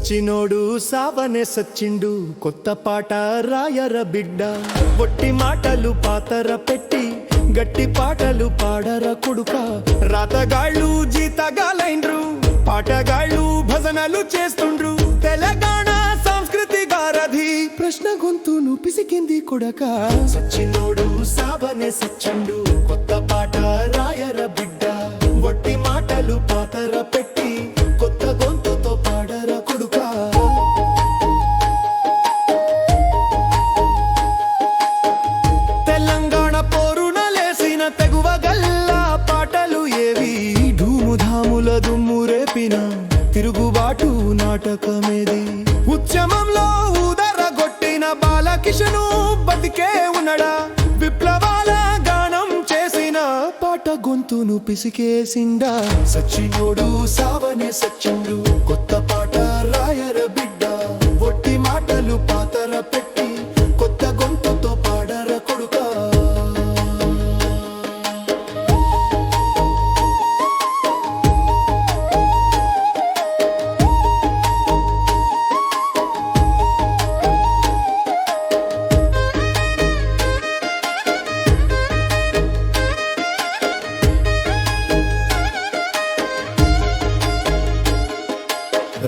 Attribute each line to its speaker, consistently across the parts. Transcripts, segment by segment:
Speaker 1: సచ్చినోడు సావనే సచ్చిండు, కొత్త పాట రాయర బిడ్డ. ఒట్టి మాటలు పాతర పెట్టి గట్టి పాటలు పాడర కొడుక. రాతగాళ్ళు జీతగాలైండ్రు, పాటగాళ్ళు భజనలు చేస్తుండ్రు. తెలంగాణ సంస్కృతి గారధి ప్రశ్న గొంతును పిసికింది కొడక. సచ్చినోడు సావనే సచ్చిండు, కొత్త పాట రాయర బిడ్డ. ఒట్టి మాటలు పాతర పెట్టి కొత్త గొంతుతో పాడర కొడుక. తెలంగాణ పోరున లేసిన తెగువ గల్లా పాటలు ఏవి? ధూముధాముల దుమ్ము రేపిన తిరుగుబాటు నాటకమేది? ఉద్యమంలో ఊదరగొట్టిన బాలకిషను బతికే ఉన్నడా? విప్లవాల గానం చేసిన పాట గొంతును పిసికేసిండా? సచ్చినోడు సావనే సచ్చిండు, కొత్త పాట రాయర బిడ్డ. ఒట్టి మాటలు పాతర పెట్టి కొత్త గొంతుతో పాడర కొడుక.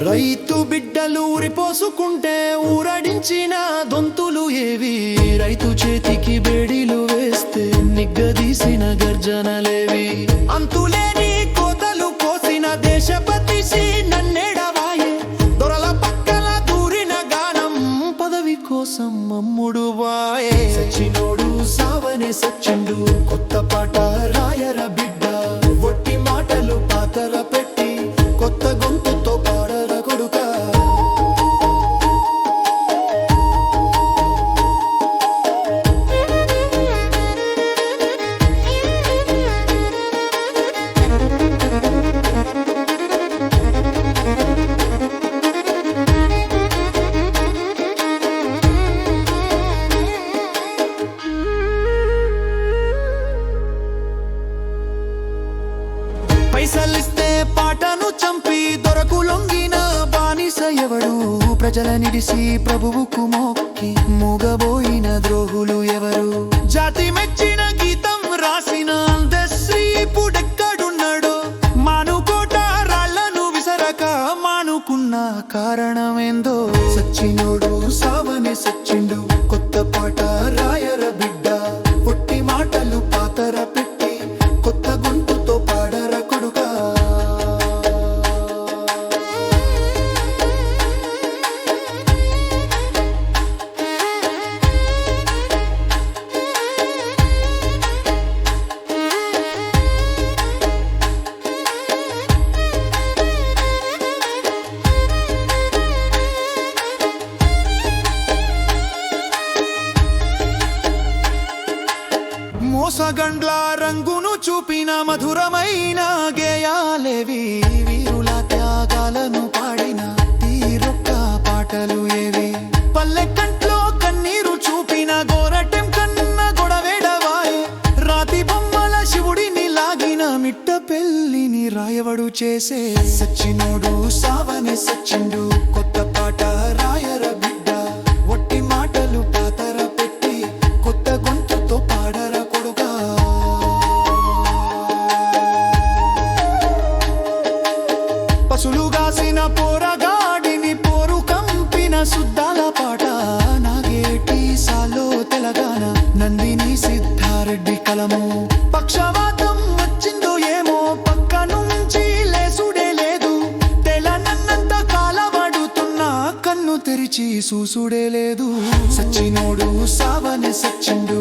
Speaker 1: రైతు బిడ్డలు ఊరిపోసుకుంటే ఊరడించిన దొంతులు ఏవి? రైతు చేతికి బేడీలు వేస్తే నిగ్గదీసిన గర్జనలేవి? అంతులేని కోతలు కోసిన దేశపతిసి నన్నేడవాయే? దొరల పక్కల దూరిన గానం పదవి కోసం అమ్ముడు వాయే. సచ్చినోడు సావనే సచ్చిండు, కొత్త పాట రాయర బిడ్డ. ఒట్టి మాటలు పాతర పెట్టి కొత్త గొంతుతో పాడర కొడుక. పైసలిస్తే పాటను చంపి దొరకు లొంగిన బానిస ఎవడు? ప్రజల నిడిసి ప్రభువుకు మొక్కి మూగబోయిన ద్రోహులు ఎవరు? జాతి మెచ్చిన గీతం రాసిన అందశ్రీ ఇప్పుడెక్కడున్నాడో? మానుకోట రాళ్లను విసరక మానుకున్న కారణమేందో? సచ్చినోడు సావనే సచ్చిండు, కొత్త పాట రాయర బిడ్డ. ఒట్టి మాటలు పాతర పెట్టి కొత్త గొంతుతో పాడర కొడుక. మోసగండ్ల రంగును చూపిన మధురమైన గేయాలేవి? వీరుల త్యాగాలను పాడిన తీరొక్క పాటలు ఏవి? పల్లె కంట్లో కన్నీరు చూపిన గోరటెం కన్న గొడవేడవాయే? రాతి బొమ్మల శివుడిని లాగిన మిట్ట పెళ్లిని రాయవడు చేసే? సచ్చినోడు సావనే సచ్చిండు, కొత్త పాట రాయర బిడ్డ. ఒట్టి మాటలు పాతర పెట్టి కొత్త గొంతుతో పాడర కొడుక. పసులుగాసిన పోరగాడిని పోరు కంపిన సుద్దాల పాట నాగేటి సాలో తెలంగాణ నందిని సిద్ధారెడ్డి కలము. పక్షవాతం వచ్చిందో ఏమో పక్క నుంచి లేసుడే లేదు. తెలనన్నంత కాలవడుతున్నా కన్ను తెరిచి చూసుడే లేదు. సచ్చినోడు సావనే సచ్చిండు,